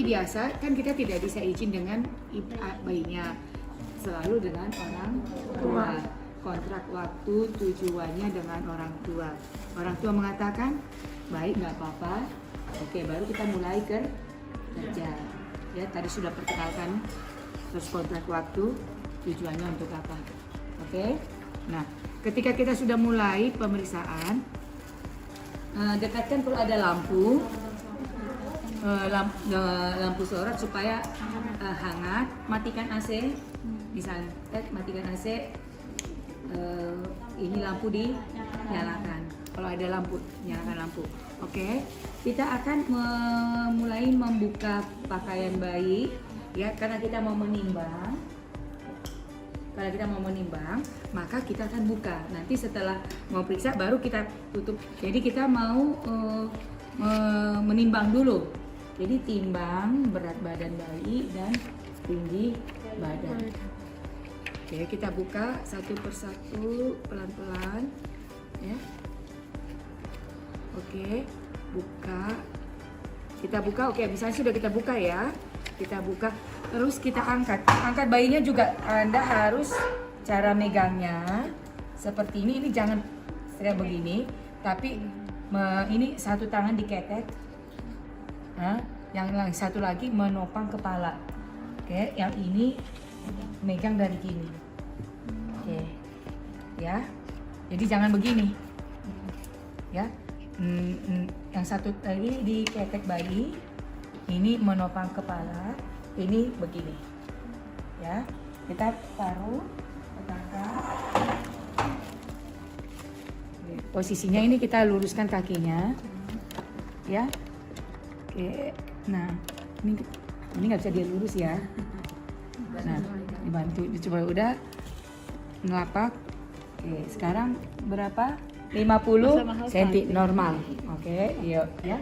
biasa kan kita tidak bisa izin dengan bayinya, selalu dengan orang tua. Kontrak waktu tujuannya dengan orang tua. Orang tua mengatakan baik, nggak apa-apa. Oke, baru kita mulai kerja. Ya, tadi sudah perkenalkan terus kontrak waktu tujuannya untuk apa. Oke. Nah, ketika kita sudah mulai pemeriksaan, dekatkan kalau ada lampu sorot supaya hangat. Matikan AC, misalnya matikan AC. Ini lampu dinyalakan. Kalau ada lampu, nyalakan lampu. Oke, kita akan mulai membuka pakaian bayi, ya, karena kita mau menimbang. Kalau kita mau menimbang, maka kita akan buka. Nanti setelah mau periksa, baru kita tutup. Jadi kita mau menimbang dulu. Jadi timbang berat badan bayi dan tinggi badan. Oke, kita buka satu persatu pelan-pelan, ya. Oke, buka. Kita buka. Oke, misalnya sudah kita buka ya. Kita buka, terus kita angkat. Angkat bayinya juga Anda harus cara megangnya seperti ini. Ini jangan saya begini, tapi ini satu tangan diketek. Nah, yang satu lagi menopang kepala. Oke, yang ini megang dari gini. Oke, ya. Jadi jangan begini, ya. Yang satu tadi diketek bayi, ini menopang kepala, ini begini, ya. Kita taruh, letakkan. Posisinya ini kita luruskan kakinya, ya. Oke, nah ini nggak bisa dia lurus ya. Nah, dibantu, coba udah ngelapak. Oke, sekarang berapa? 50 cm normal. Oke, yuk ya.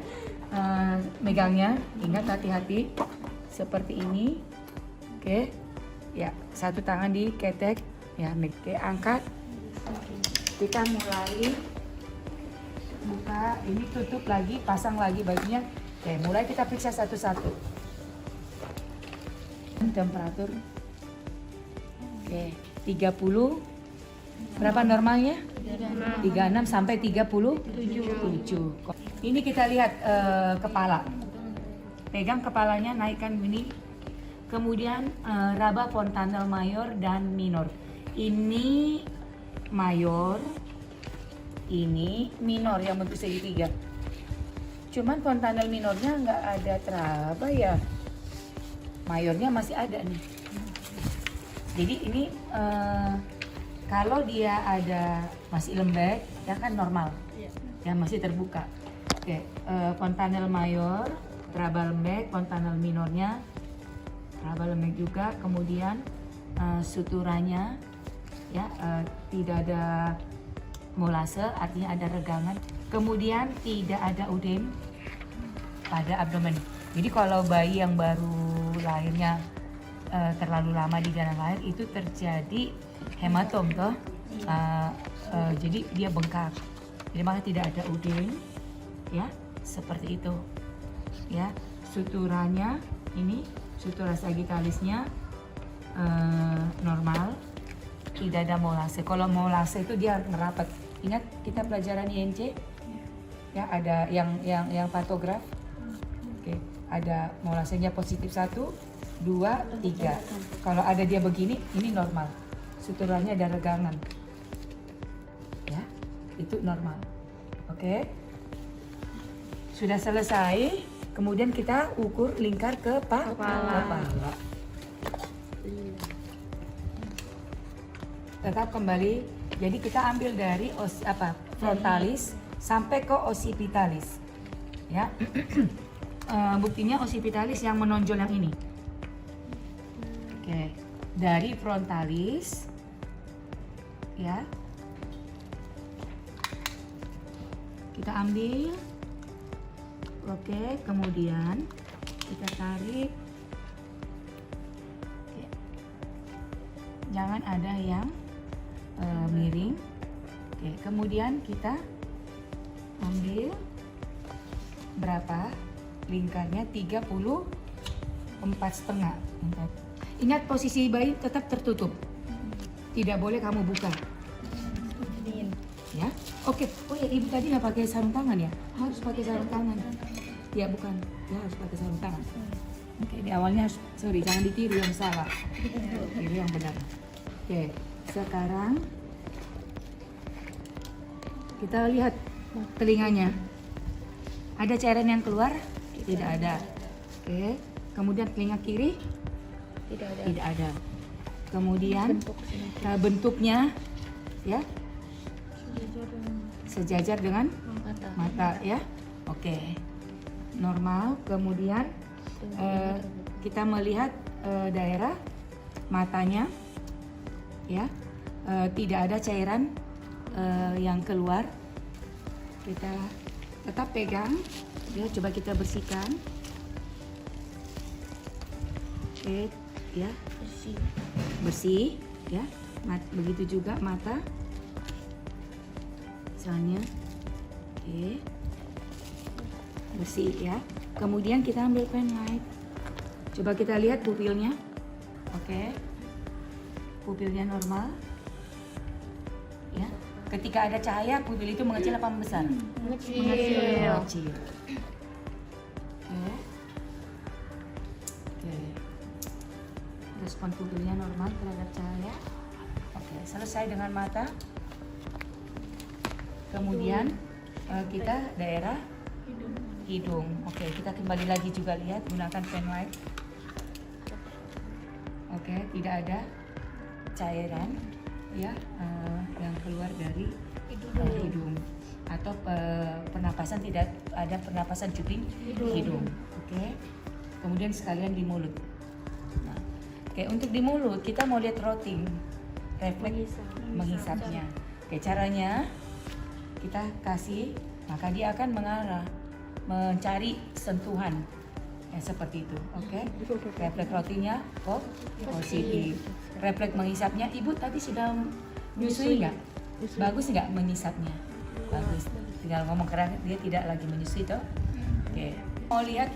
Megangnya, ingat hati-hati seperti ini. Oke, ya, satu tangan diketek, ya. Oke, angkat. Kita mulai buka, ini tutup lagi, pasang lagi bajunya. Oke, mulai kita periksa satu-satu. Temperatur, oke, 30. Berapa normalnya? 36 sampai 37. Ini kita lihat kepala. Pegang kepalanya, naikkan ini. Kemudian raba fontanel mayor dan minor. Ini mayor, ini minor yang bentuk segitiga. Cuman fontanel minornya nggak ada teraba ya. Mayornya masih ada nih. Jadi ini kalau dia ada masih lembek, ya kan normal, ya masih terbuka. Oke, fontanel mayor, teraba lembek, fontanel minornya, teraba lembek juga. Kemudian suturanya, ya tidak ada molase, artinya ada regangan. Kemudian tidak ada udem pada abdomen. Jadi kalau bayi yang baru lahirnya terlalu lama di dalam lahir, itu terjadi hematom toh. Jadi dia bengkak. Jadi maka tidak ada udem, ya, seperti itu. Ya, suturanya ini sutura sagittalisnya normal, tidak ada molase. Kalau molase itu dia merapat. Ingat kita pelajaran INC, ya, ada yang pantograf. Oke, ada molasenya positif 1, 2, 3. Kalau ada dia begini, ini normal. Suturanya ada regangan, ya, itu normal. Oke, sudah selesai. Kemudian kita ukur lingkar kepala. Tetap kembali. Jadi kita ambil dari frontalis sampai ke occipitalis, ya. Buktinya occipitalis yang menonjol yang ini. Oke, dari frontalis, ya, kita ambil. Oke, kemudian kita tarik. Oke. Jangan ada yang miring. Oke, kemudian kita ambil berapa? Lingkarnya 30 4,5. Ingat posisi bayi tetap tertutup. Tidak boleh kamu buka. Ya, oke. Oh ya, ibu tadi nggak pakai sarung tangan ya? Harus pakai sarung tangan. Ya bukan, ya harus pakai sarung tangan. Oke, di awalnya harus, sorry, jangan ditiru yang salah. Tiru yang benar. Oke, sekarang kita lihat telinganya. Ada cairan yang keluar? Tidak ada. Oke, kemudian telinga kiri? Tidak ada. Kemudian bentuknya, ya, sejajar dengan mata, ya. Oke, normal. Kemudian kita melihat daerah matanya, ya, tidak ada cairan yang keluar. Kita tetap pegang, ya. Coba kita bersihkan. Oke, ya, bersih, ya. Begitu juga mata, misalnya. Oke, bersih, ya. Kemudian kita ambil pen light. Coba kita lihat pupilnya. Oke, pupilnya normal, ya. Ketika ada cahaya, pupil itu mengecil apa membesar? Mengecil. Oke. Respon pupilnya normal terhadap cahaya. Oke, selesai dengan mata. Kemudian kita daerah hidung. Oke, kita kembali lagi juga lihat gunakan pen light. Oke, tidak ada cairan, ya, yang keluar dari hidung atau pernapasan, tidak ada pernapasan cuping hidung. Oke, kemudian sekalian di mulut. Nah, oke, untuk di mulut kita mau lihat rotting, refleks menghisapnya. Oke, caranya kita kasih, maka dia akan mengarah mencari sentuhan, ya, seperti itu. Oke, refleks rottingnya positif. Refleks menghisapnya, ibu tadi sudah menyusui nggak? Bagus nggak menghisapnya? Bagus. Tinggal ngomong karena dia tidak lagi menyusui toh. Oke. Mau lihat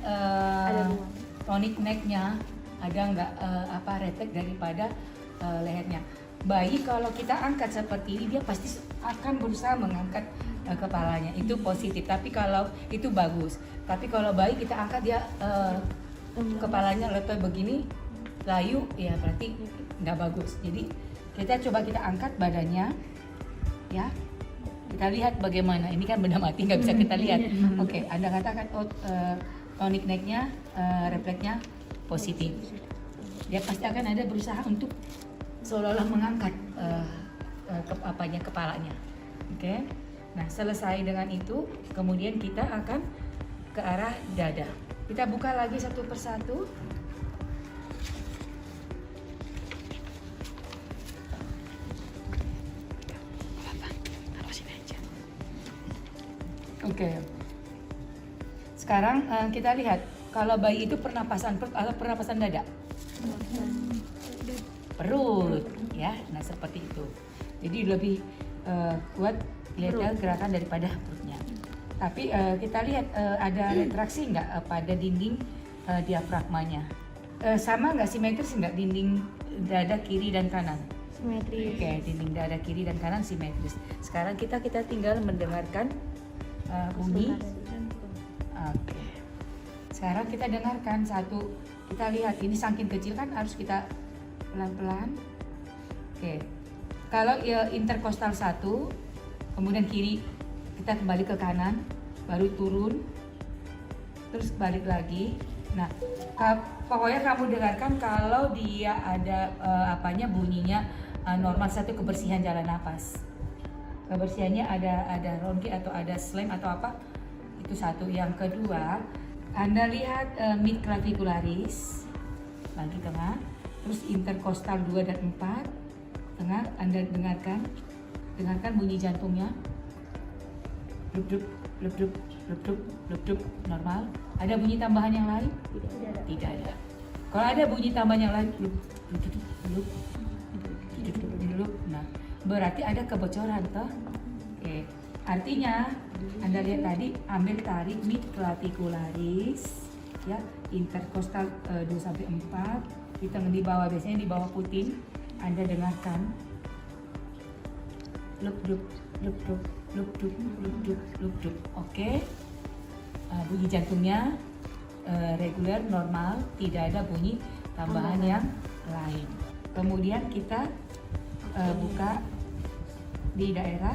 tonic neck-nya ada nggak refleks daripada lehernya. Bayi kalau kita angkat seperti ini dia pasti akan berusaha mengangkat kepalanya, itu positif. Tapi kalau itu bagus. Tapi kalau bayi kita angkat dia kepalanya letot begini, layu, ya berarti nggak bagus. Jadi kita angkat badannya, ya. Kita lihat bagaimana. Ini kan benda mati nggak bisa kita lihat. Oke, Anda katakan tonic neck-nya, refleksnya positif. Dia pasti akan ada berusaha untuk seolah-olah mengangkat kepalanya. Oke. Nah, selesai dengan itu, kemudian kita akan ke arah dada. Kita buka lagi satu persatu. Oke. Sekarang kita lihat kalau bayi itu pernapasan perut atau pernapasan dada. Perut, ya. Nah, seperti itu. Jadi lebih kuat lihat gerakan daripada perutnya. Tapi kita lihat ada retraksi nggak pada dinding diafragmanya. Sama nggak, simetris nggak dinding dada kiri dan kanan? Simetris. Oke, dinding dada kiri dan kanan simetris. Sekarang kita tinggal mendengarkan bunyi. Oke. Sekarang kita dengarkan satu. Kita lihat ini saking kecil kan harus kita pelan-pelan. Oke. Kalau interkostal 1, kemudian kiri, kita kembali ke kanan, baru turun, terus balik lagi. Nah, pokoknya kamu dengarkan kalau dia ada bunyinya normal. Satu, kebersihan jalan nafas. Kebersihannya ada ronki atau ada slam atau apa, itu satu. Yang kedua, Anda lihat mid clavicularis, lagi tengah, terus interkostal 2 dan 4, tengah. Anda dengarkan bunyi jantungnya, blub blub blub blub, normal. Ada bunyi tambahan yang lain? Tidak ada. Kalau ada bunyi tambahan yang lain, blub blub blub blub, nah berarti ada kebocoran toh. Oke, artinya Anda lihat tadi, ambil tarik mid clavicularis, ya. Interkostal 2 sampai 4. Kita di bawah, biasanya di bawah puting. Anda dengarkan. Lup dup, lup dup, lup dup, lup dup, lup dup. Oke. Bunyi jantungnya reguler, normal, tidak ada bunyi tambahan yang lain. Kemudian kita buka di daerah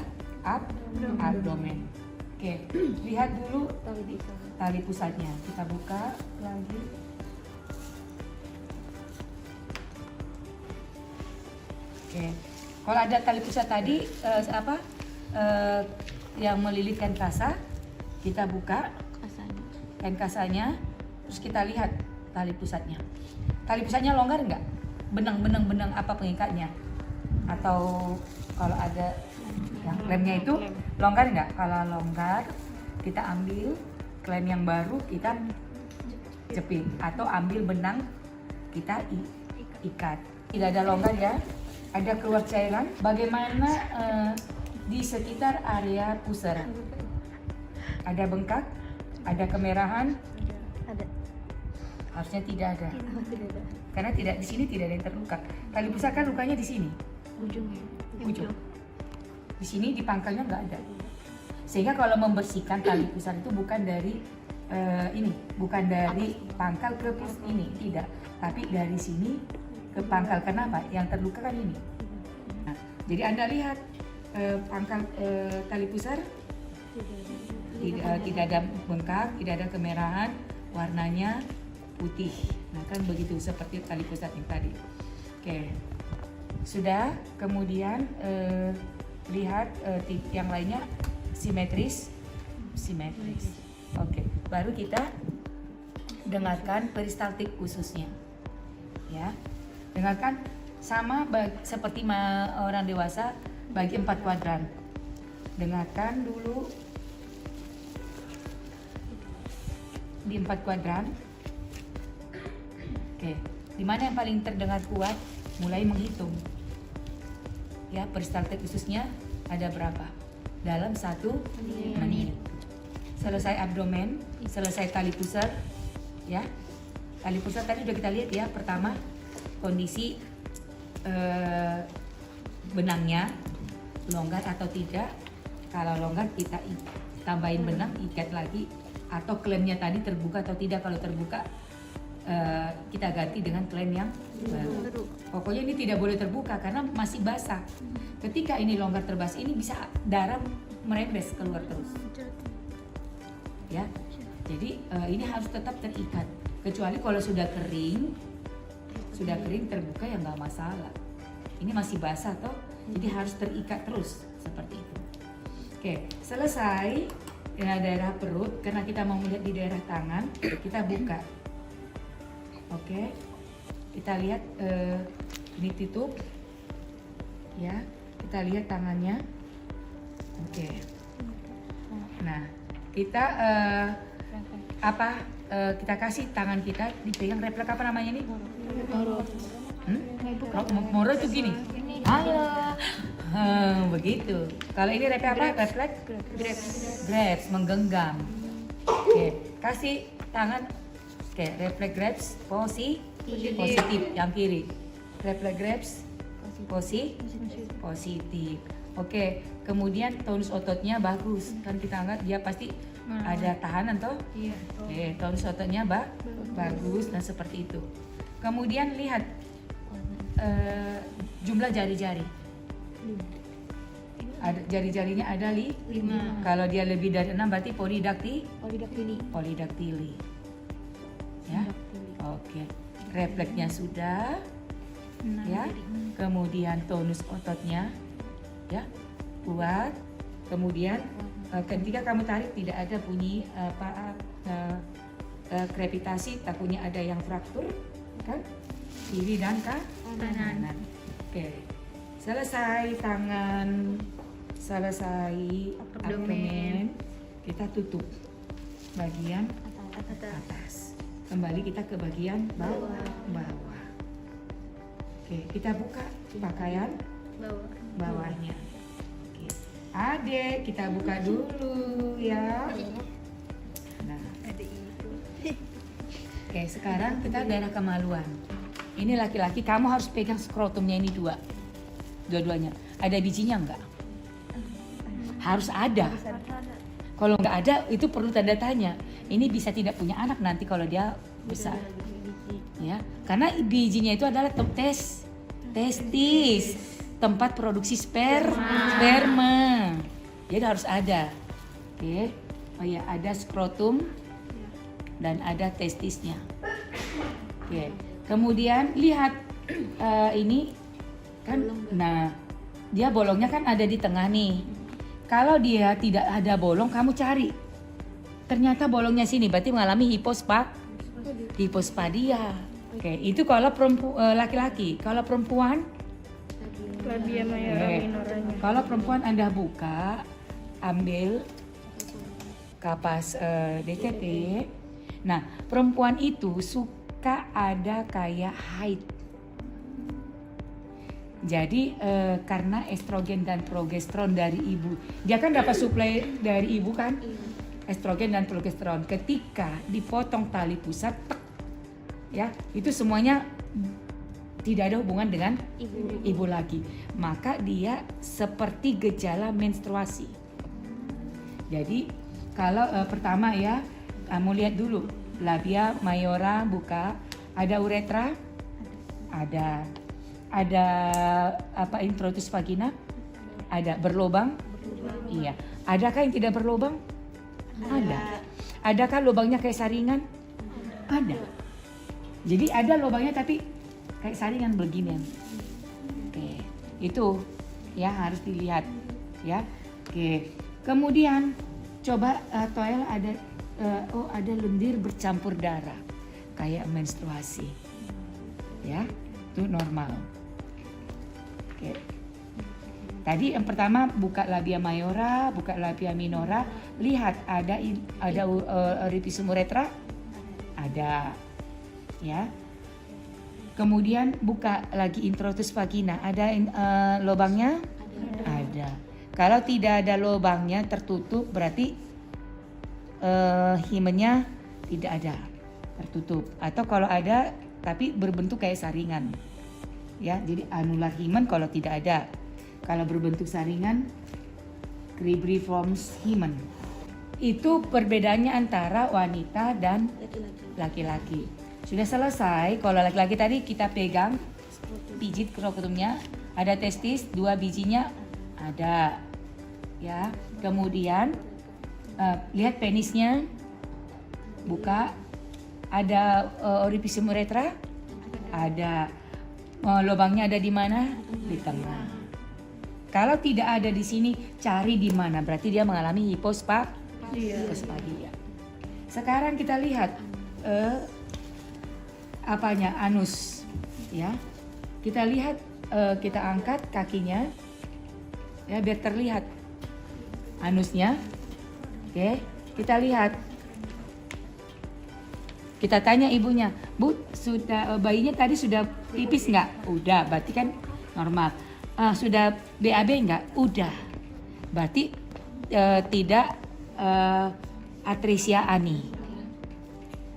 abdomen. Oke, lihat dulu tali pusatnya. Kita buka lagi. Oke, kalau ada tali pusat tadi yang melilitkan kasa, kita buka kain kasanya, terus kita lihat tali pusatnya. Tali pusatnya longgar nggak? Benang apa pengikatnya? Atau kalau ada yang klemnya itu longgar nggak? Kalau longgar, kita ambil klem yang baru, kita jepit atau ambil benang, kita ikat. Tidak ada longgar ya, ada keluar cairan. Bagaimana di sekitar area pusar? Ada bengkak? Ada kemerahan? Ada. Harusnya tidak ada. Karena tidak, di sini tidak ada yang terluka. Tali pusar kan lukanya di sini. Ujung. Di sini di pangkalnya nggak ada. Sehingga kalau membersihkan tali pusar itu bukan dari bukan dari pangkal ke ini, tidak. Tapi dari sini ke pangkal. Kenapa? Yang terluka kan ini. Nah, jadi Anda lihat pangkal tali pusar tidak ada bengkak, tidak ada kemerahan, warnanya putih. Nah kan begitu, seperti tali pusat yang tadi. Oke, sudah. Kemudian lihat yang lainnya simetris. Oke, baru kita dengarkan peristaltik ususnya. Ya, dengarkan sama seperti orang dewasa, bagi 4 kuadran. Dengarkan dulu di 4 kuadran. Oke, di mana yang paling terdengar kuat? Mulai menghitung. Ya, peristaltik ususnya ada berapa? Dalam 1 menit. Selesai abdomen, selesai tali pusar, ya. Tali pusar tadi sudah kita lihat ya. Pertama, kondisi benangnya longgar atau tidak. Kalau longgar kita tambahin benang, ikat lagi. Atau klemnya tadi terbuka atau tidak. Kalau terbuka, kita ganti dengan klem yang baru. Pokoknya ini tidak boleh terbuka karena masih basah. Ketika ini longgar terbas, ini bisa darah merembes keluar terus. Ya, jadi ini harus tetap terikat. Kecuali kalau sudah kering terbuka ya nggak masalah. Ini masih basah toh, jadi harus terikat terus seperti itu. Oke, selesai. Daerah perut, karena kita mau melihat di daerah tangan, kita buka. Oke, kita lihat ini tutup, ya. Kita lihat tangannya. Oke. Nah, kita kita kasih tangan kita dipegang refleks apa namanya nih? Moro itu gini. Halo. Begitu. Kalau ini refleks apa? Refleks? Grabs, menggenggam. Oke, kasih tangan. Oke, refleks grabs, positif yang kiri. Refleks grabs, positif. Oke, kemudian tonus ototnya bagus. Kan kita angkat dia pasti ada tahanan toh? Iya. Oke, tonus ototnya bagus dan seperti itu. Kemudian lihat jumlah jari-jari. Ada jari-jarinya ada 5. Kalau dia lebih dari 6 berarti polidaktili. Ya. Oke. Refleksnya sudah. Ya. Kemudian tonus ototnya ya kuat. Kemudian ketika kamu tarik tidak ada bunyi krepitasi, takutnya ada yang fraktur kan? Kiri dan kanan. Oke. Selesai tangan, selesai abdomen, kita tutup bagian atas. Kembali kita ke bagian bawah. Oke, kita buka pakaian bawahnya. Oke. Adek, kita buka dulu ya. Nah, Oke, sekarang kita daerah kemaluan. Ini laki-laki, kamu harus pegang skrotumnya ini dua-duanya. Ada bijinya enggak? Harus ada. Kalau nggak ada, itu perlu tanda tanya. Ini bisa tidak punya anak nanti kalau dia besar. Ya, karena bijinya itu adalah testis, tempat produksi sperma. Jadi harus ada. Oke. Oh ya, ada skrotum dan ada testisnya. Oke. Kemudian lihat ini kan, nah dia bolongnya kan ada di tengah nih. Kalau dia tidak ada bolong, kamu cari. Ternyata bolongnya sini, berarti mengalami hipospadia. Oke, itu kalau laki-laki. Kalau perempuan, labia mayora minoranya. Kalau perempuan Anda buka, ambil kapas DTP. Nah, perempuan itu suka ada kayak haid. Jadi karena estrogen dan progesteron dari ibu, dia kan dapat suplai dari ibu kan, estrogen dan progesteron. Ketika dipotong tali pusat, ya itu semuanya tidak ada hubungan dengan ibu lagi. Maka dia seperti gejala menstruasi. Jadi kalau pertama ya, kamu lihat dulu labia mayora buka, ada uretra, ada apa introitus vagina, ada berlubang, iya. Adakah yang tidak berlubang? Ada. Adakah lubangnya kayak saringan? Ada. Jadi ada lubangnya tapi kayak saringan beginian. Oke, itu ya harus dilihat ya. Oke. Kemudian coba toel ada ada lendir bercampur darah kayak menstruasi. Ya, itu normal. Oke. Tadi yang pertama buka labia mayora, buka labia minora, lihat ada oripisum uretra, ada, ya. Kemudian buka lagi introitus vagina, ada lubangnya, ada. Kalau tidak ada lubangnya tertutup berarti himennya tidak ada, tertutup. Atau kalau ada tapi berbentuk kayak saringan. Ya, jadi anular himen kalau tidak ada. Kalau berbentuk saringan, cribriforms himen. Itu perbedaannya antara wanita dan laki-laki. Sudah selesai. Kalau laki-laki tadi kita pegang, pijit skrotumnya, ada testis, 2 bijinya ada. Ya, kemudian lihat penisnya, buka, ada oripisum uretra, ada. Lubangnya ada di mana? Di tengah. Kalau tidak ada di sini, cari di mana. Berarti dia mengalami hipospadia. Sekarang kita lihat apanya? Anus. Ya, kita lihat, kita angkat kakinya, ya biar terlihat anusnya. Oke, kita lihat. Kita tanya ibunya, Bu, sudah bayinya tadi sudah pipis nggak? Udah, berarti kan normal. Sudah BAB nggak? Udah, berarti tidak atresia ani.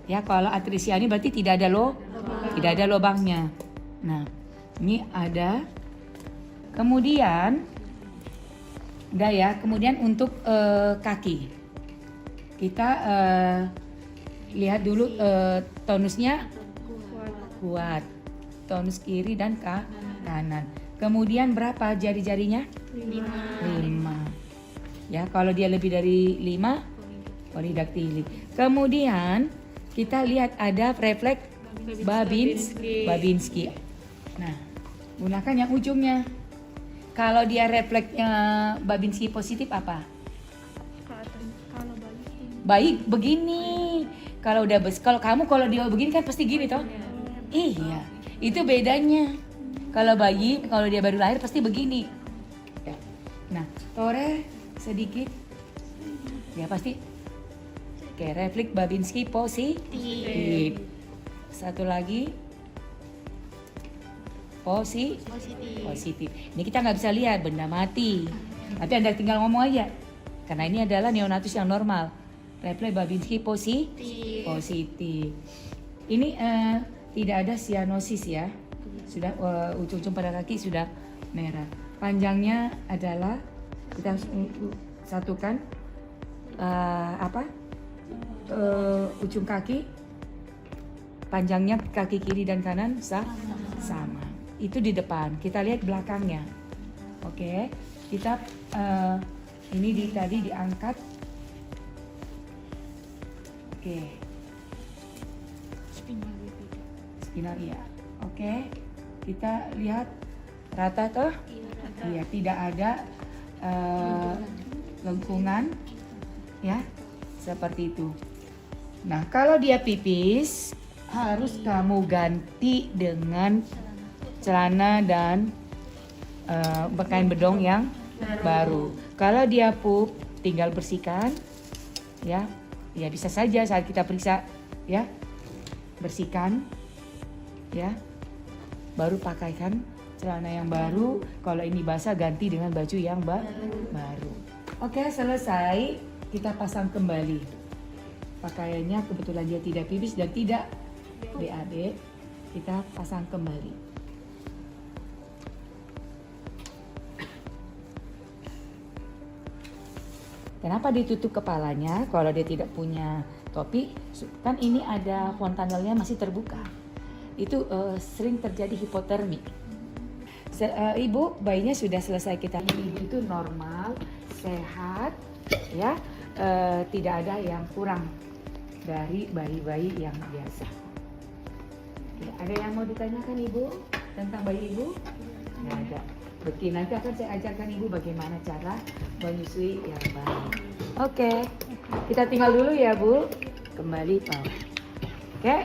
Ya, kalau atresia ani berarti tidak ada lubangnya. Nah, ini ada. Kemudian, udah ya. Kemudian untuk kaki, kita lihat dulu tonusnya kuat, tonus kiri dan kanan. Kemudian berapa jari-jarinya? 5. Ya, kalau dia lebih dari 5, polidaktili. Kemudian kita lihat ada refleks Babinski. Nah, gunakan yang ujungnya. Kalau dia refleksnya Babinski positif apa? Baik begini. Kalau kalau dia begini kan pasti gini toh. Iya, itu bedanya. Kalau dia baru lahir pasti begini. Nah, tore sedikit. Ya pasti. Oke, refleks Babinski positif. Satu lagi. Positif. Ini kita nggak bisa lihat, benda mati. Tapi Anda tinggal ngomong aja. Karena ini adalah neonatus yang normal. Refleks Babinski positif. Ini tidak ada sianosis ya. Sudah ujung-ujung pada kaki sudah merah. Panjangnya adalah kita harus satukan ujung kaki, panjangnya kaki kiri dan kanan sama. Itu di depan. Kita lihat belakangnya. Oke, kita ini tadi diangkat. Oke. Spinal ya. Oke. Kita lihat rata toh? Iya, tidak ada lengkungan ya. Seperti itu. Nah, kalau dia pipis harus kamu ganti dengan celana dan kain bedong yang baru. Kalau dia pup, tinggal bersihkan ya. Ya bisa saja saat kita periksa ya. Bersihkan ya. Baru pakaikan celana yang baru. Kalau ini basah ganti dengan baju yang baru. Oke, selesai. Kita pasang kembali. Pakaiannya kebetulan dia tidak pipis dan tidak BAB. Kita pasang kembali. Kenapa ditutup kepalanya? Kalau dia tidak punya topi, kan ini ada fontanelnya masih terbuka. Itu sering terjadi hipotermi. Ibu, bayinya sudah selesai kita. Ibu itu normal, sehat, ya, tidak ada yang kurang dari bayi-bayi yang biasa. Ada yang mau ditanyakan Ibu tentang bayi Ibu? Nggak ada. Oke, nanti akan saya ajarkan Ibu bagaimana cara menyusui yang baik. Oke, kita tinggal dulu ya Bu. Kembali power. Oke.